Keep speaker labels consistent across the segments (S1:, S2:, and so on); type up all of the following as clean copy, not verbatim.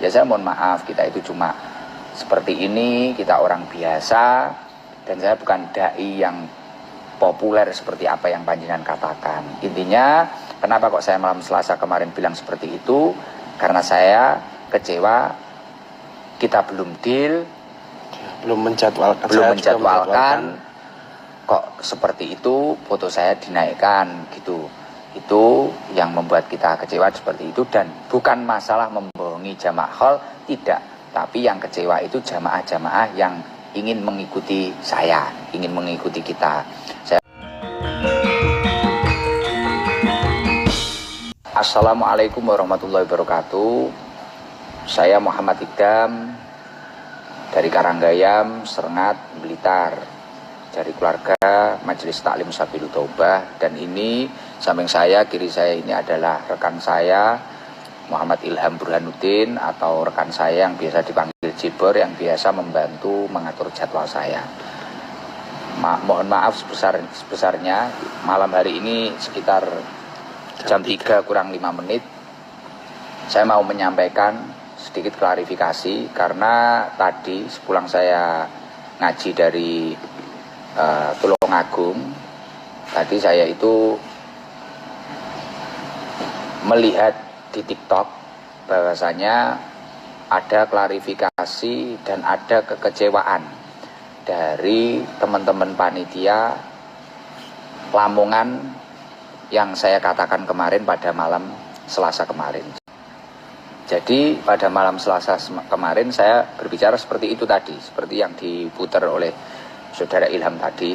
S1: Ya saya mohon maaf, kita itu cuma seperti ini, kita orang biasa, dan saya bukan dai yang populer seperti apa yang panjenengan katakan. Intinya, kenapa kok saya malam Selasa kemarin bilang seperti itu? Karena saya kecewa, kita belum deal, belum menjadwalkan, kok seperti itu foto saya dinaikkan gitu. Itu yang membuat kita kecewa seperti itu, dan bukan masalah membohongi jamaah hall, tidak. Tapi yang kecewa itu jamaah-jamaah yang ingin mengikuti saya, ingin mengikuti kita. Assalamualaikum warahmatullahi wabarakatuh. Saya Muhammad Idam dari Karanggayam, Serengat, Blitar, dari keluarga Majelis Taklim Sabilul Taubah. Dan ini samping saya, kiri saya ini adalah rekan saya Muhammad Ilham Burhanuddin, atau rekan saya yang biasa dipanggil Jibor, yang biasa membantu mengatur jadwal saya. Mohon maaf sebesarnya, malam hari ini sekitar jam 3 kurang 5 menit saya mau menyampaikan sedikit klarifikasi, karena tadi sepulang saya ngaji dari Tulungagung, tadi saya itu melihat di TikTok bahwasanya ada klarifikasi dan ada kekecewaan dari teman-teman panitia Lamongan yang saya katakan kemarin pada malam Selasa kemarin. Jadi pada malam Selasa kemarin saya berbicara seperti itu tadi, seperti yang diputar oleh saudara Ilham tadi,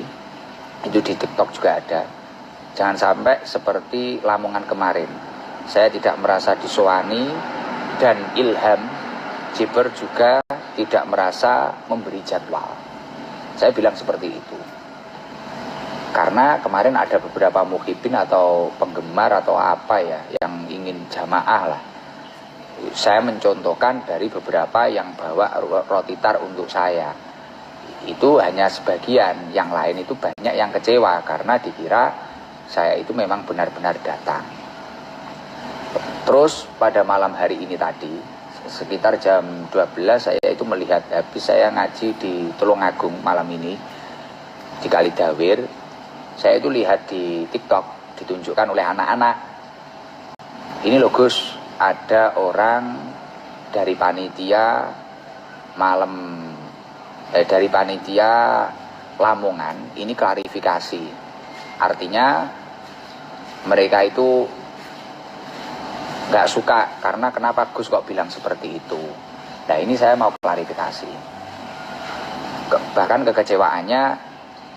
S1: itu di TikTok juga ada. Jangan sampai seperti Lamongan kemarin. Saya tidak merasa disowani, dan Ilham Jibor juga tidak merasa memberi jadwal. Saya bilang seperti itu. Karena kemarin ada beberapa muhibin atau penggemar atau apa ya yang ingin jamaah lah. Saya mencontohkan dari beberapa yang bawa roti tar untuk saya. Itu hanya sebagian, yang lain itu banyak yang kecewa karena dikira saya itu memang benar-benar datang. Terus pada malam hari ini tadi, sekitar jam 12 saya itu melihat, habis saya ngaji di Tulungagung malam ini, di Kalidawir. Saya itu lihat di TikTok ditunjukkan oleh anak-anak. Ini loh Gus, ada orang dari panitia dari panitia Lamongan, ini klarifikasi. Artinya mereka itu nggak suka karena kenapa Gus kok bilang seperti itu. Nah ini saya mau klarifikasi. Bahkan kekecewaannya,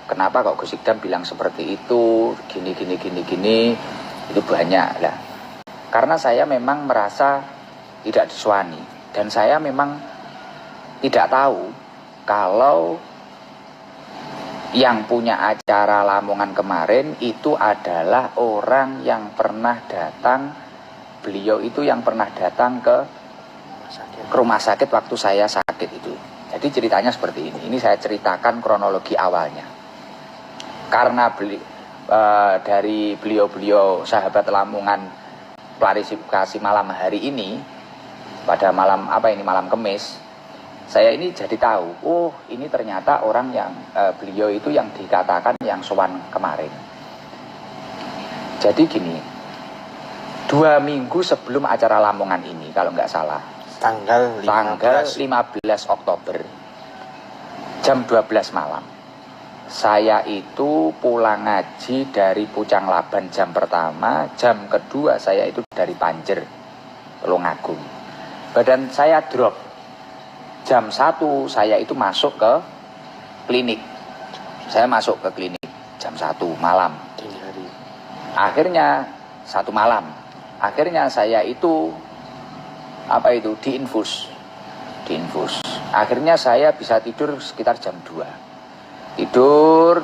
S1: kenapa kok Gus Idam bilang seperti itu, gini, itu banyak lah. Karena saya memang merasa tidak diswani, dan saya memang tidak tahu kalau yang punya acara Lamongan kemarin itu adalah orang yang pernah datang, beliau itu yang pernah datang ke rumah sakit waktu saya sakit itu. Jadi ceritanya seperti ini saya ceritakan kronologi awalnya. Karena dari beliau-beliau sahabat Lamongan klarifikasi malam hari ini, pada malam malam Kemis, saya ini jadi tahu, oh ini ternyata orang yang beliau itu yang dikatakan yang sowan kemarin. Jadi gini, 2 minggu sebelum acara Lamongan ini, kalau nggak salah, tanggal 15 Oktober jam 12 malam, saya itu pulang ngaji dari Pucang Laban jam pertama, jam kedua saya itu dari Panjer, Tulungagung. Badan saya drop. Jam 1 saya itu masuk ke klinik. Saya masuk ke klinik jam 1 malam. Akhirnya 1 malam. Akhirnya saya itu diinfus. Akhirnya saya bisa tidur sekitar jam 2. Tidur.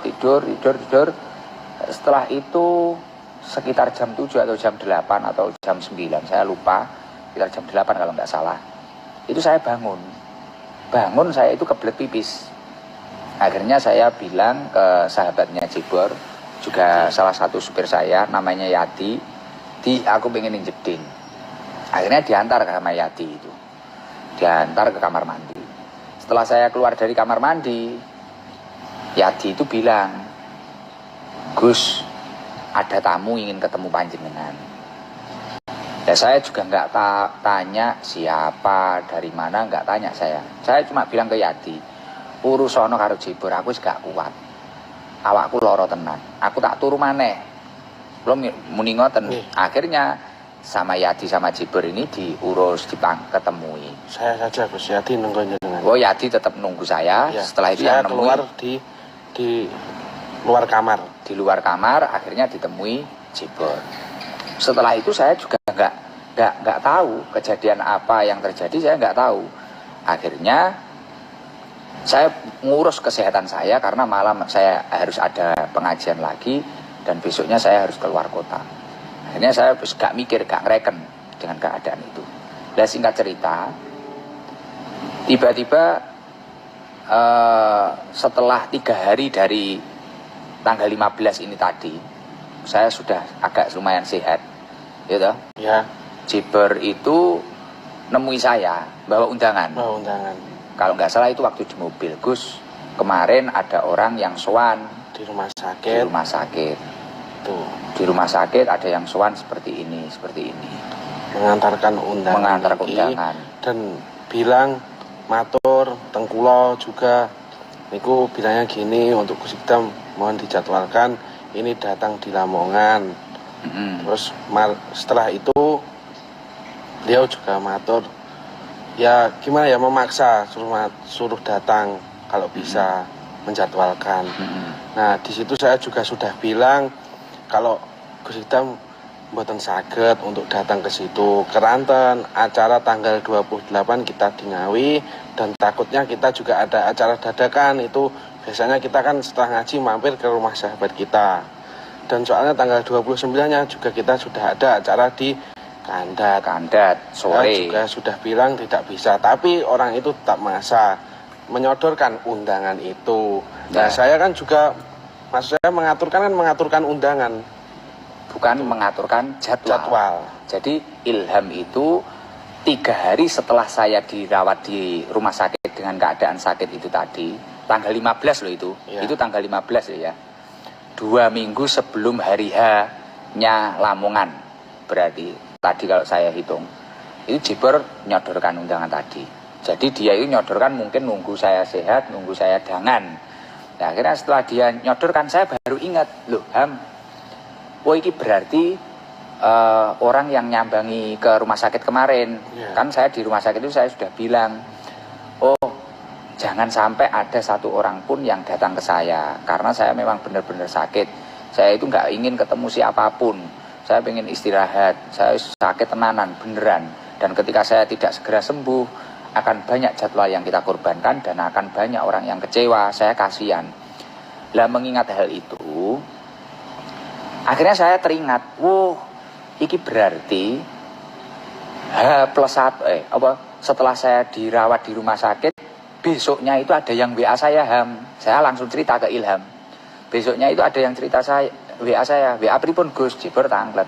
S1: Setelah itu sekitar jam 7 atau jam 8 atau jam 9, saya lupa, sekitar jam 8 kalau nggak salah. Itu saya bangun saya itu kebelet pipis. Akhirnya saya bilang ke sahabatnya Jibor, juga salah satu supir saya, namanya Yati, aku pengen injedin. Akhirnya diantar sama Yati itu. diantar ke kamar mandi. Setelah saya keluar dari kamar mandi, Yadi itu bilang, Gus, ada tamu ingin ketemu panjenengan. Ya saya juga nggak tanya siapa, dari mana, nggak tanya saya. Saya cuma bilang ke Yadi, urusono karo Jibor aku gak kuat. Awakku loro tenan. Aku tak turu maneh. Belum muni ngoten. Akhirnya sama Yadi sama Jibor ini diurus, ketemui.
S2: Saya saja Gus, Yadi nunggu dengan.
S1: Oh, Yadi tetap nunggu saya. Ya, setelah itu
S2: saya
S1: yang
S2: keluar di luar kamar.
S1: Di luar kamar, akhirnya ditemui Jibor. Setelah itu saya juga nggak tahu kejadian apa yang terjadi, saya nggak tahu. Akhirnya saya ngurus kesehatan saya karena malam saya harus ada pengajian lagi dan besoknya saya harus keluar kota. Akhirnya saya gak mikir, gak ngereken dengan keadaan itu. Dan singkat cerita, tiba-tiba setelah 3 hari dari tanggal 15 ini tadi, saya sudah agak lumayan sehat, gitu.
S2: Ya.
S1: Jibor itu nemui saya bawa undangan.
S2: Bawa undangan.
S1: Kalau nggak salah itu waktu di mobil, Gus, kemarin ada orang yang sowan
S2: di rumah sakit.
S1: Di rumah sakit.
S2: Tuh.
S1: Di rumah sakit ada yang sowan seperti ini, seperti ini.
S2: Mengantarkan undangan.
S1: Mengantarkan undangan.
S2: Dan bilang matur tengkulo juga. Niku bilangnya gini, untuk Gus Ikdam mohon dijadwalkan ini datang di Lamongan. Terus setelah itu beliau juga matur, ya gimana ya, memaksa suruh datang kalau bisa menjadwalkan. Nah di situ saya juga sudah bilang kalau Gus Ikdam mboten saged untuk datang ke situ, keranten acara tanggal 28 kita di Ngawi, dan takutnya kita juga ada acara dadakan. Itu biasanya kita kan setelah ngaji mampir ke rumah sahabat kita, dan soalnya tanggal 29-nya juga kita sudah ada acara di Kandat sore. Saya juga sudah bilang tidak bisa, tapi orang itu tetap maksa menyodorkan undangan itu. Nah saya kan juga, maksud saya mengaturkan undangan,
S1: bukan mengaturkan jadwal. Jadi Ilham itu 3 hari setelah saya dirawat di rumah sakit dengan keadaan sakit itu tadi, tanggal 15 loh itu. Ya. Itu tanggal 15 loh ya. 2 minggu sebelum hari H-nya Lamongan. Berarti tadi kalau saya hitung, itu Jibor nyodorkan undangan tadi. Jadi dia itu nyodorkan mungkin nunggu saya sehat, nunggu saya dangan. Nah, akhirnya setelah dia nyodorkan, saya baru ingat, loh Ham, oh ini berarti orang yang nyambangi ke rumah sakit kemarin. Kan saya di rumah sakit itu saya sudah bilang, oh jangan sampai ada 1 orang pun yang datang ke saya, karena saya memang benar-benar sakit. Saya itu nggak ingin ketemu siapapun. Saya pengen istirahat, saya sakit tenanan, beneran. Dan ketika saya tidak segera sembuh, akan banyak jadwal yang kita korbankan dan akan banyak orang yang kecewa, saya kasihan. Lah mengingat hal itu, akhirnya saya teringat, iki berarti H+1, setelah saya dirawat di rumah sakit, besoknya itu ada yang WA saya, Ham. Saya langsung cerita ke Ilham. Besoknya itu ada yang cerita saya, WA saya, WA pripun Gus, Jibor tanglet.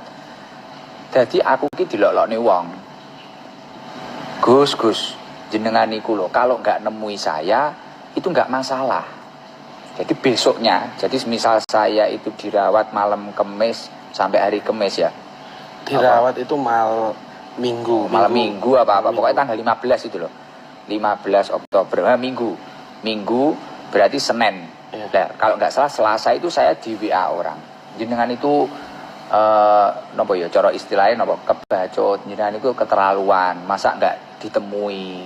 S1: Jadi aku ki dilolokne wong. Gus, jenengan niku lho, kalau nggak nemui saya itu nggak masalah. Jadi besoknya, jadi misal saya itu dirawat malam Kamis sampai hari Kamis ya.
S2: Dirawat itu malam Minggu.
S1: Malam Minggu apa pokoknya tanggal 15 itu loh. 15 Oktober, Minggu berarti Senin. Nah, kalau nggak salah Selasa itu saya di WA orang. Jenengan itu nopo ya cara istilahnya nopo kebacut, jenengan itu keterlaluan, masa nggak ditemui.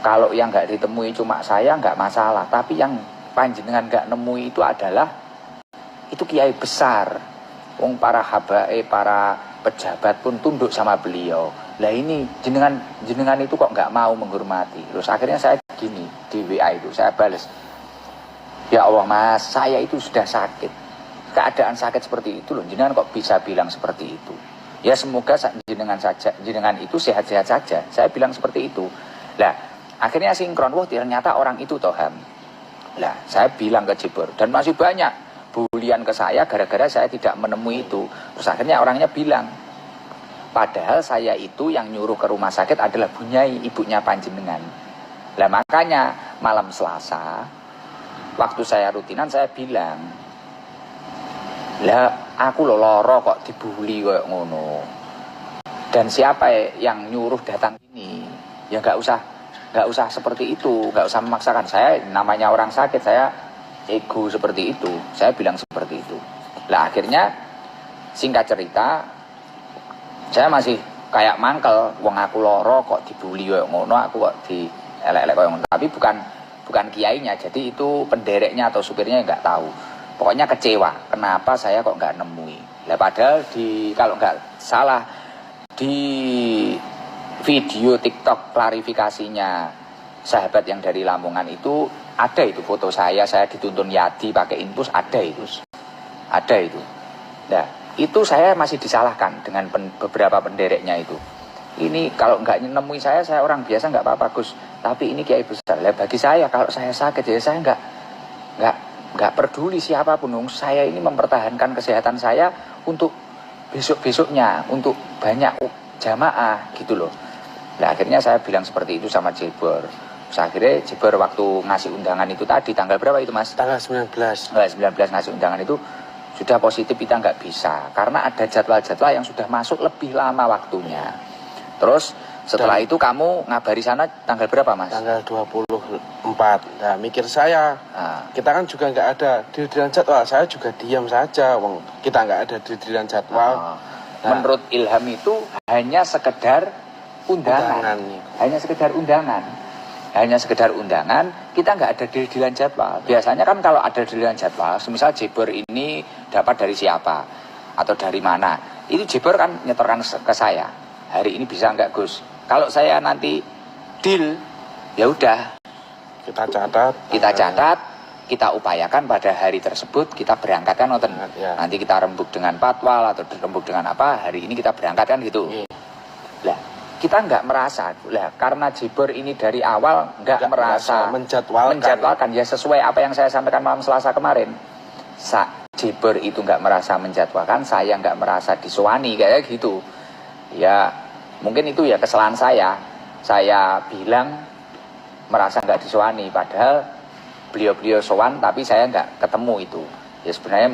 S1: Kalau yang nggak ditemui cuma saya nggak masalah, tapi yang panjenengan nggak nemui itu adalah itu kiai besar, wong para habae, para pejabat pun tunduk sama beliau. Lah ini jenengan itu kok nggak mau menghormati. Terus akhirnya saya gini di WA itu saya balas, ya Allah Mas, saya itu sudah sakit, keadaan sakit seperti itu loh, jenengan kok bisa bilang seperti itu. Ya semoga jenengan itu sehat-sehat saja. Saya bilang seperti itu. Lah akhirnya sinkron, ternyata orang itu toham. Lah saya bilang ke Jibor, dan masih banyak bulian ke saya gara-gara saya tidak menemui itu. Terus akhirnya orangnya bilang, Padahal saya itu yang nyuruh ke rumah sakit adalah Bunyai, ibunya panjenengan. Lah makanya malam Selasa, waktu saya rutinan saya bilang, lah aku lo loro kok dibully kayak ngono. Dan siapa yang nyuruh datang ini? Ya nggak usah seperti itu, nggak usah memaksakan. Saya namanya orang sakit, saya ego seperti itu. Saya bilang seperti itu. Lah akhirnya singkat cerita, saya masih kayak mangkel, wong aku loro kok dibully kayak ngono, aku kok dielek-elek kayak ngono. Tapi bukan kiainya, jadi itu pendereknya atau supirnya nggak tahu. Pokoknya kecewa, kenapa saya kok nggak nemui. Lah padahal kalau nggak salah di video TikTok klarifikasinya sahabat yang dari Lamongan itu ada itu foto saya dituntun Yadi pakai infus, ada itu. Nah itu saya masih disalahkan dengan beberapa pendereknya itu. Ini kalau nggak nemui saya orang biasa nggak apa-apa Gus, tapi ini kiai besar. Lah bagi saya kalau saya sakit ya saya nggak peduli siapapun. Saya ini mempertahankan kesehatan saya untuk besok-besoknya, untuk banyak jamaah gitu loh. Nah akhirnya saya bilang seperti itu sama Jebor. Terus akhirnya Jebor waktu ngasih undangan itu tadi, tanggal berapa itu Mas?
S2: Tanggal 19.
S1: 19 ngasih undangan itu sudah positif, kita nggak bisa. Karena ada jadwal-jadwal yang sudah masuk lebih lama waktunya. Terus setelah itu kamu ngabari sana tanggal berapa Mas?
S2: Tanggal 24. Nah mikir saya, kita kan juga nggak ada dirian jadwal. Saya juga diam saja, kita nggak ada dirian jadwal.
S1: Menurut Ilham itu hanya sekedar undangan. Hanya sekedar undangan, kita nggak ada dirian jadwal. Biasanya kan kalau ada dirian jadwal, semisal Jebor ini dapat dari siapa atau dari mana, itu Jebor kan nyetorkan ke saya. Hari ini bisa nggak Gus? Kalau saya nanti deal, ya udah. Kita catat, kita upayakan pada hari tersebut kita berangkatkan nonton. Ya. Nanti kita rembuk dengan patwal atau rembuk dengan apa? Hari ini kita berangkatkan gitu. Lah, kita nggak merasa. Lah, karena Jebor ini dari awal nggak merasa menjadwalkan ya sesuai apa yang saya sampaikan malam Selasa kemarin. Jebor itu nggak merasa menjadwalkan, saya nggak merasa disuani kayak gitu. Ya mungkin itu ya kesalahan saya bilang merasa nggak disuani, padahal beliau sowan tapi saya nggak ketemu itu. Ya sebenarnya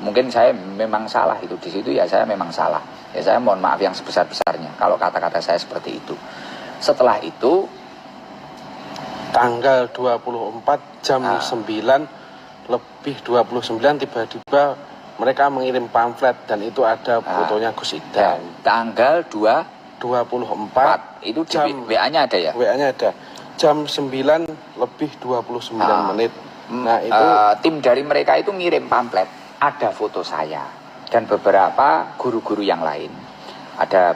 S1: mungkin saya memang salah itu di situ, ya saya memang salah. Ya saya mohon maaf yang sebesar-besarnya kalau kata-kata saya seperti itu. Setelah itu
S2: tanggal 24 jam 9 lebih 29 tiba-tiba mereka mengirim pamflet dan itu ada fotonya Gus Idam.
S1: Tanggal 24 itu di WA-nya ada ya?
S2: WA-nya ada. Jam 9 lebih 29 menit. Nah, itu
S1: tim dari mereka itu ngirim pamflet, ada foto saya dan beberapa guru-guru yang lain. Ada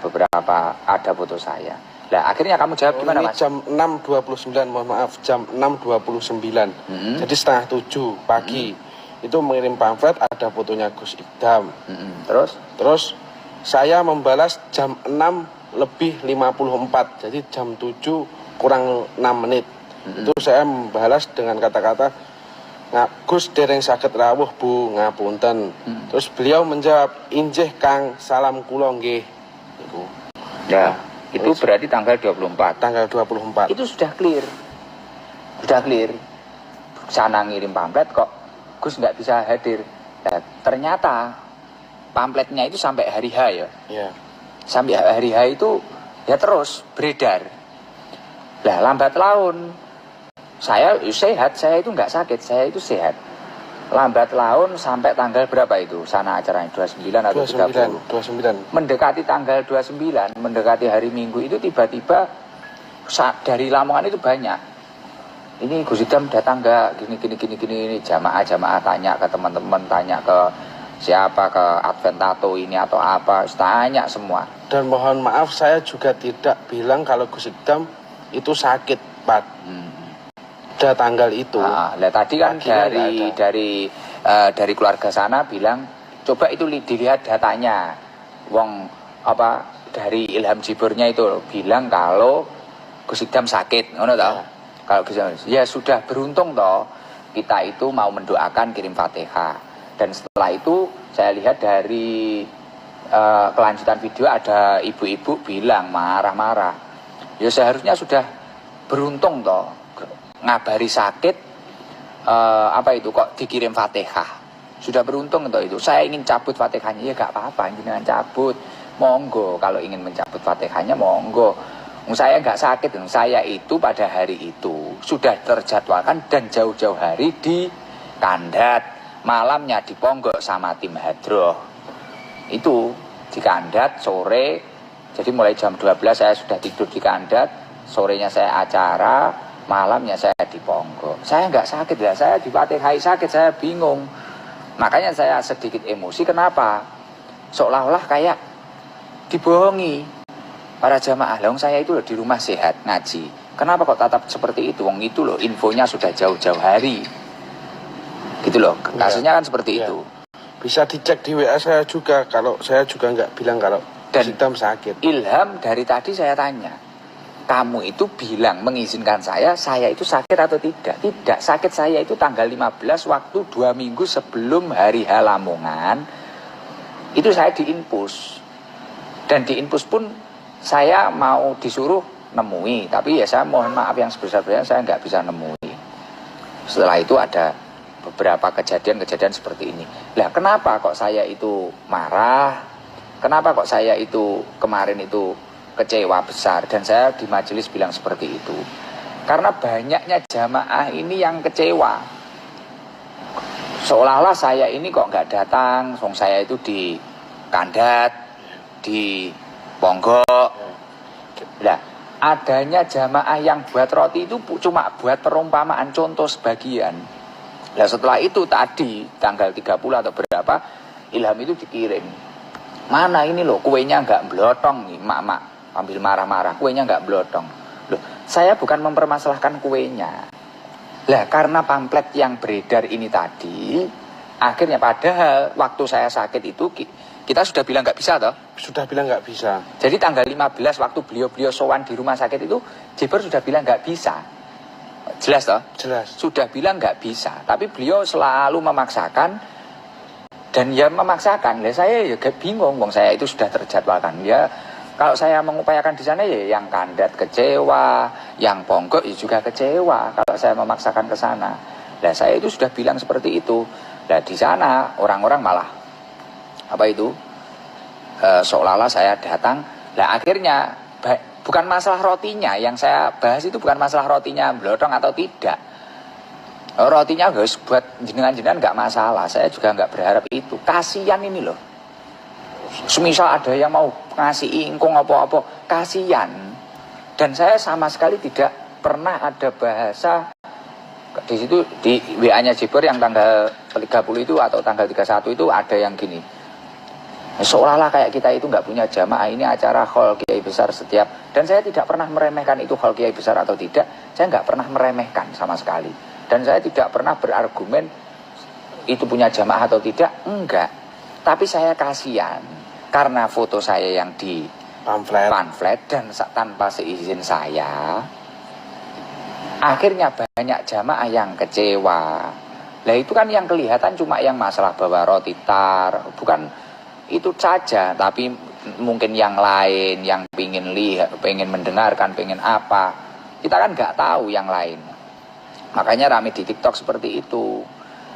S1: foto saya. Nah, akhirnya kamu jawab gimana, Mas?
S2: Jam 6.29, mohon maaf, jam 6.29. Jadi setengah 7 pagi. Itu mengirim pamflet ada fotonya Gus Idam. Terus saya membalas jam 6 lebih 54. Jadi jam 7 kurang 6 menit. Itu saya membalas dengan kata-kata Gus dereng saged rawuh Bu, ngapunten. Terus beliau menjawab, injih Kang, salam kula nggih.
S1: Ya, itu berarti tanggal 24.
S2: Tanggal 24.
S1: Itu sudah clear. Sana ngirim pamflet kok Gus nggak bisa hadir. Nah, ternyata pamfletnya itu sampai hari H ya. Sampai hari H itu ya terus beredar. Lah lambat laun saya sehat, saya itu nggak sakit, saya itu sehat. Lambat laun sampai tanggal berapa itu sana acaranya 29 atau 30?
S2: 29.
S1: Mendekati tanggal 29, mendekati hari Minggu itu tiba-tiba dari Lamongan itu banyak. Ini Gus Idam datang nggak? Gini. Jamaah tanya ke teman-teman, tanya ke siapa, ke Adventato ini atau apa, tanya semua.
S2: Dan mohon maaf saya juga tidak bilang kalau Gus Idam itu sakit, Pak. Pada tanggal itu.
S1: Tadi kan dari keluarga sana bilang coba itu dilihat datanya. Dari Ilham Jebornya itu bilang kalau Gus Idam sakit, ngono toh. Kalau Gus Idam, ya sudah beruntung toh kita itu mau mendoakan kirim Fatihah. Dan setelah itu saya lihat dari kelanjutan video ada ibu-ibu bilang marah-marah. Ya seharusnya sudah beruntung toh, ngabari sakit apa itu kok dikirim Fatihah. Sudah beruntung toh itu. Saya ingin cabut Fatihahnya, ya gak apa-apa, jangan cabut. Monggo kalau ingin mencabut Fatihahnya monggo. Saya nggak sakit, saya itu pada hari itu sudah terjadwalkan dan jauh-jauh hari di Kandat, malamnya di Ponggok sama tim hadroh. Itu di Kandat sore, jadi mulai jam 12 saya sudah tidur di Kandat, sorenya saya acara, malamnya saya di Ponggok. Saya nggak sakit ya, saya di Fatihah sakit, saya bingung. Makanya saya sedikit emosi, kenapa? Seolah-olah kayak dibohongi para jamaah. Wong saya itu loh di rumah sehat ngaji. Kenapa kok tatap seperti itu? Wong itu loh infonya sudah jauh-jauh hari. Gitu loh. Kasusnya kan seperti itu.
S2: Bisa dicek di WA saya juga, kalau saya juga nggak bilang kalau Sikdam sakit.
S1: Ilham dari tadi saya tanya, kamu itu bilang mengizinkan saya itu sakit atau tidak? Tidak, sakit saya itu tanggal 15 waktu 2 minggu sebelum hari H Lamongan. Itu saya diinpus. Dan diinpus pun saya mau disuruh nemui, tapi ya saya mohon maaf yang sebesar-besarnya saya nggak bisa nemui. Setelah itu ada beberapa kejadian-kejadian seperti ini. Lah kenapa kok saya itu marah? Kenapa kok saya itu kemarin itu kecewa besar? Dan saya di majelis bilang seperti itu. Karena banyaknya jamaah ini yang kecewa. Seolah-olah saya ini kok nggak datang, wong saya itu di Kandat, di Ponggok. Nah, adanya jamaah yang buat roti itu cuma buat perumpamaan contoh sebagian. Nah setelah itu tadi tanggal 30 atau berapa Ilham itu dikirim. Mana ini loh kuenya nggak blotong nih, mak ambil marah-marah, kuenya nggak blotong. Loh, saya bukan mempermasalahkan kuenya. Lah karena pamflet yang beredar ini tadi, akhirnya padahal waktu saya sakit itu kita sudah bilang nggak bisa toh?
S2: Sudah bilang nggak bisa.
S1: Jadi tanggal 15 waktu beliau sowan di rumah sakit itu, Jiber sudah bilang nggak bisa. Jelas toh?
S2: Jelas.
S1: Sudah bilang nggak bisa, tapi beliau selalu memaksakan dan ya memaksakan. Lah saya ya bingung, wong saya itu sudah terjadwalkan. Ya kalau saya mengupayakan di sana ya yang Kandat kecewa, yang Ponggok ya juga kecewa kalau saya memaksakan ke sana. Lah saya itu sudah bilang seperti itu. Lah di sana orang-orang malah apa itu seolah-olah saya datang. Lah akhirnya bukan masalah rotinya, yang saya bahas itu bukan masalah rotinya blotong atau tidak. Rotinya guys buat jenengan-jenengan nggak masalah, saya juga nggak berharap itu. Kasian ini loh. Semisal ada yang mau ngasih ingkung apa-apa, kasian. Dan saya sama sekali tidak pernah ada bahasa di situ di WA-nya Jiber yang tanggal 30 itu atau tanggal 31 itu ada yang gini. Seolah-olah kayak kita itu nggak punya jamaah, ini acara Hall Kiai Besar setiap. Dan saya tidak pernah meremehkan itu Hall Kiai Besar atau tidak. Saya nggak pernah meremehkan sama sekali. Dan saya tidak pernah berargumen itu punya jamaah atau tidak. Enggak. Tapi saya kasihan karena foto saya yang di pamflet dan tanpa seizin saya. Akhirnya banyak jamaah yang kecewa. Lah itu kan yang kelihatan cuma yang masalah bawa roti tar, bukan itu saja, tapi mungkin yang lain yang pengen lihat, pengen mendengarkan, pengen apa, kita kan nggak tahu yang lain. Makanya rame di TikTok seperti itu.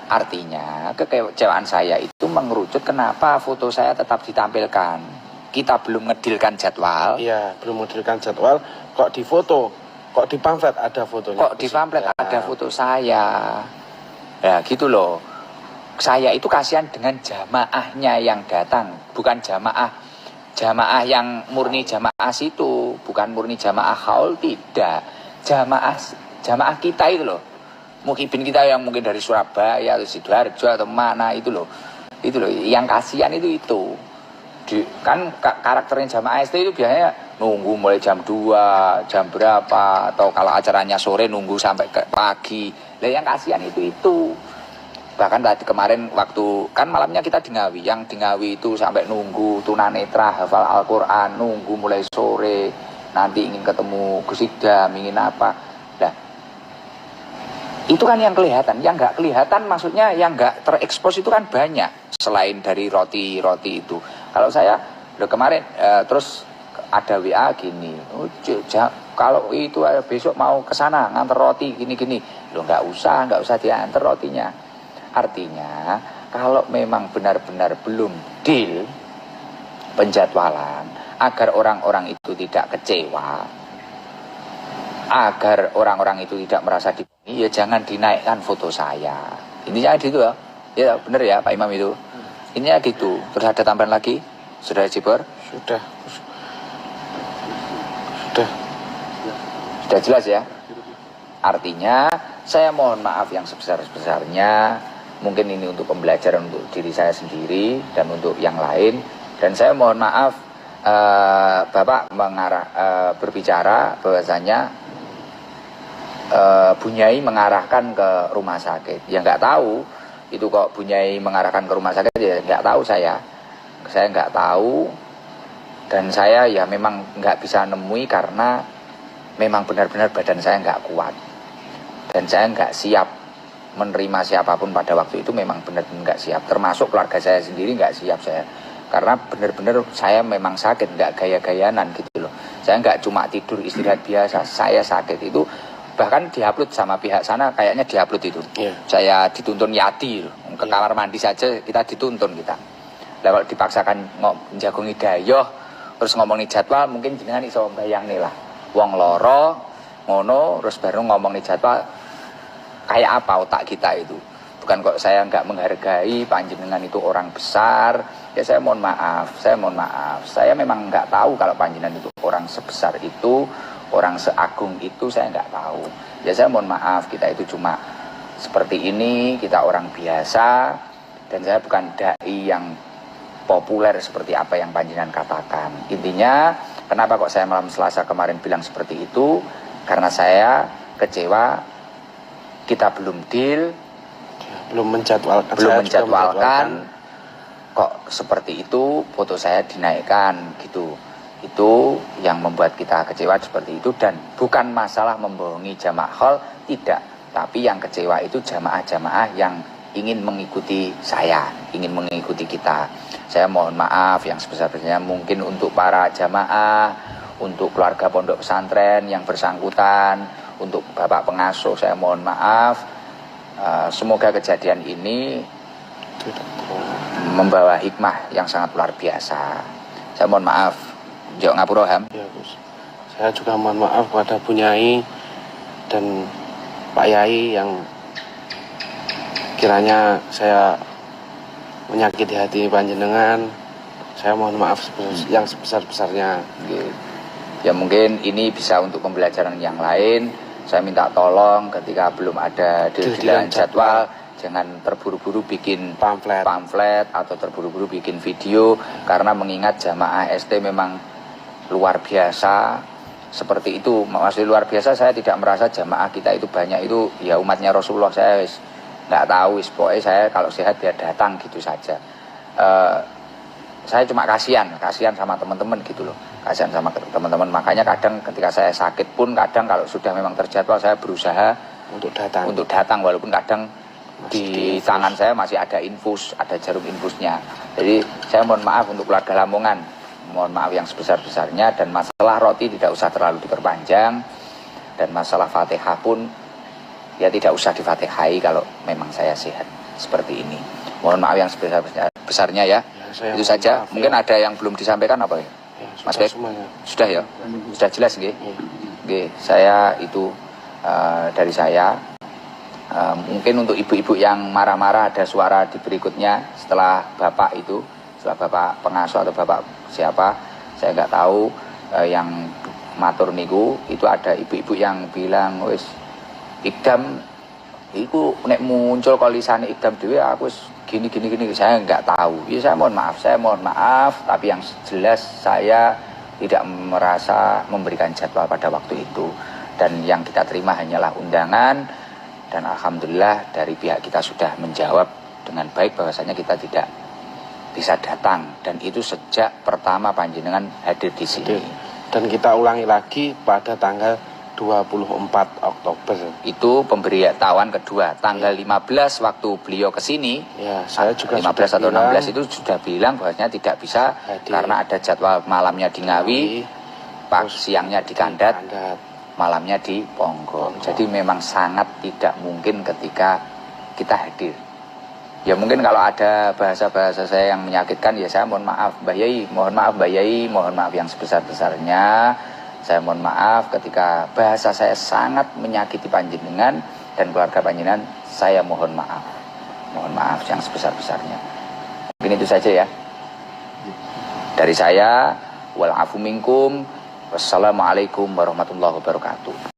S1: Artinya kekecewaan saya itu mengerucut kenapa foto saya tetap ditampilkan. Kita belum ngedilkan jadwal.
S2: Iya, belum ngedilkan jadwal. Kok di foto, kok di pamflet ada fotonya.
S1: Kok di pamflet ada foto saya. Ya gitu loh. Saya itu kasihan dengan jamaahnya yang datang, bukan jamaah yang murni jamaah situ, bukan murni jamaah haul, tidak. Jamaah kita itu loh. Muhibin kita yang mungkin dari Surabaya atau Sidoarjo atau mana itu loh. Itu loh yang kasihan itu. Kan karakternya jamaah ST itu biasanya nunggu mulai jam 2, jam berapa, atau kalau acaranya sore nunggu sampai ke pagi. Lah yang kasihan itu. Bahkan tadi kemarin waktu kan malamnya kita di Ngawi, yang di Ngawi itu sampai nunggu tunanetra hafal Al-Quran, nunggu mulai sore, nanti ingin ketemu Gus Sikdam, ingin apa. Nah itu kan yang kelihatan, yang nggak kelihatan maksudnya yang nggak terekspos itu kan banyak. Selain dari roti itu Kalau saya udah kemarin terus ada WA gini, oh, kalau itu besok mau ke sana nganter roti gini-gini, lo nggak usah diantar rotinya. Artinya kalau memang benar-benar belum deal penjadwalan, agar orang-orang itu tidak kecewa, agar orang-orang itu tidak merasa dibohongi, ya jangan dinaikkan foto saya. Intinya gitu ya. Ya benar ya Pak Imam itu. Intinya gitu. Terus ada tambahan lagi? Sudah Jibor?
S2: Sudah.
S1: Sudah jelas ya? Artinya saya mohon maaf yang sebesar-besarnya. Mungkin ini untuk pembelajaran untuk diri saya sendiri dan untuk yang lain. Dan saya mohon maaf Bapak berbicara bahwasanya Bunyai mengarahkan ke rumah sakit. Ya nggak tahu itu kok Bunyai mengarahkan ke rumah sakit, ya nggak tahu saya nggak tahu. Dan saya ya memang nggak bisa nemui karena memang benar-benar badan saya nggak kuat dan saya nggak siap menerima siapapun pada waktu itu. Memang benar-benar nggak siap, termasuk keluarga saya sendiri nggak siap saya, karena benar-benar saya memang sakit, nggak gaya-gayanan gitu loh. Saya nggak cuma tidur istirahat biasa, saya sakit itu. Bahkan diupload sama pihak sana, kayaknya diupload itu. Saya dituntun yati loh. Ke kamar mandi saja kita dituntun kita. Kalau dipaksakan jagongi dayoh terus ngomongin jadwal, mungkin jenengan iso bayang nih lah, wong loro ngono terus baru ngomongin jadwal, kayak apa otak kita itu. Bukan kok saya nggak menghargai panjenengan itu orang besar, ya saya mohon maaf, saya memang nggak tahu kalau panjenengan itu orang sebesar itu, orang seagung itu, saya nggak tahu. Ya saya mohon maaf, kita itu cuma seperti ini, kita orang biasa, dan saya bukan dai yang populer seperti apa yang panjenengan katakan. Intinya, kenapa kok saya malam Selasa kemarin bilang seperti itu? Karena saya kecewa, kita belum deal, belum menjadwalkan, kok seperti itu foto saya dinaikkan gitu. Itu yang membuat kita kecewa seperti itu. Dan bukan masalah membohongi jamaah hall, tidak. Tapi yang kecewa itu jamaah-jamaah yang ingin mengikuti saya, ingin mengikuti kita. Saya mohon maaf yang sebesar-besarnya, mungkin untuk para jamaah, untuk keluarga pondok pesantren yang bersangkutan, untuk bapak pengasuh, saya mohon maaf. Semoga kejadian ini membawa hikmah yang sangat luar biasa. Saya mohon maaf. Jok ngapura Ham.
S2: Ya, Gus. Saya juga mohon maaf kepada Bunyai dan Pak Yai yang kiranya saya menyakiti hati panjenengan. Saya mohon maaf yang sebesar-besarnya.
S1: Ya mungkin ini bisa untuk pembelajaran yang lain. Saya minta tolong ketika belum ada deal-dealan jadwal, jangan terburu-buru bikin pamflet atau terburu-buru bikin video, karena mengingat jamaah ST memang luar biasa. Seperti itu, maksudnya luar biasa, saya tidak merasa jamaah kita itu banyak, itu ya umatnya Rasulullah. Saya nggak tahu, pokoknya saya kalau sehat dia datang gitu saja. Saya cuma kasihan sama teman-teman gitu loh, kasihan sama teman-teman. Makanya kadang ketika saya sakit pun, kadang kalau sudah memang terjadwal, saya berusaha untuk datang walaupun kadang di tangan saya masih ada infus, ada jarum infusnya. Jadi saya mohon maaf untuk keluarga Lamongan, mohon maaf yang sebesar-besarnya. Dan masalah roti tidak usah terlalu diperpanjang, dan masalah Fatihah pun ya tidak usah difatihai kalau memang saya sehat seperti ini. Mohon maaf yang sebesar-besarnya ya. Itu saja. Mungkin ada yang belum disampaikan apa ya? Mas Bek? Sudah ya? Sudah jelas nggih? Nggih, saya itu dari saya. Mungkin untuk ibu-ibu yang marah-marah ada suara di berikutnya setelah Bapak itu, setelah Bapak pengasuh atau Bapak siapa, saya nggak tahu, yang matur niku itu ada ibu-ibu yang bilang wis Ikdam iku nek muncul kolisane Ikdam dhewe aku wis gini, saya nggak tahu. Ya saya mohon maaf, tapi yang jelas saya tidak merasa memberikan jadwal pada waktu itu, dan yang kita terima hanyalah undangan. Dan alhamdulillah dari pihak kita sudah menjawab dengan baik bahwasanya kita tidak bisa datang, dan itu sejak pertama panjenengan hadir di sini.
S2: Dan kita ulangi lagi pada tanggal 24 Oktober.
S1: Itu pemberitahuan kedua. Tanggal 15 waktu beliau ke sini,
S2: Ya, saya juga
S1: 15
S2: sudah
S1: atau
S2: bilang,
S1: 16 itu sudah bilang bahwasanya tidak bisa
S2: hadir.
S1: karena ada jadwal malamnya di Ngawi,
S2: terus
S1: siangnya di Kandat,
S2: Kandat.
S1: malamnya di Ponggok. Jadi memang sangat tidak mungkin ketika kita hadir. Ya mungkin kalau ada bahasa-bahasa saya yang menyakitkan, ya saya mohon maaf Mbah Yai, mohon maaf Mbah Yai, mohon maaf yang sebesar-besarnya. Saya mohon maaf ketika bahasa saya sangat menyakiti panjenengan dan keluarga panjenengan, saya mohon maaf. Mohon maaf yang sebesar-besarnya. Mungkin itu saja ya. Dari saya, wal afu minkum. Wassalamualaikum warahmatullahi wabarakatuh.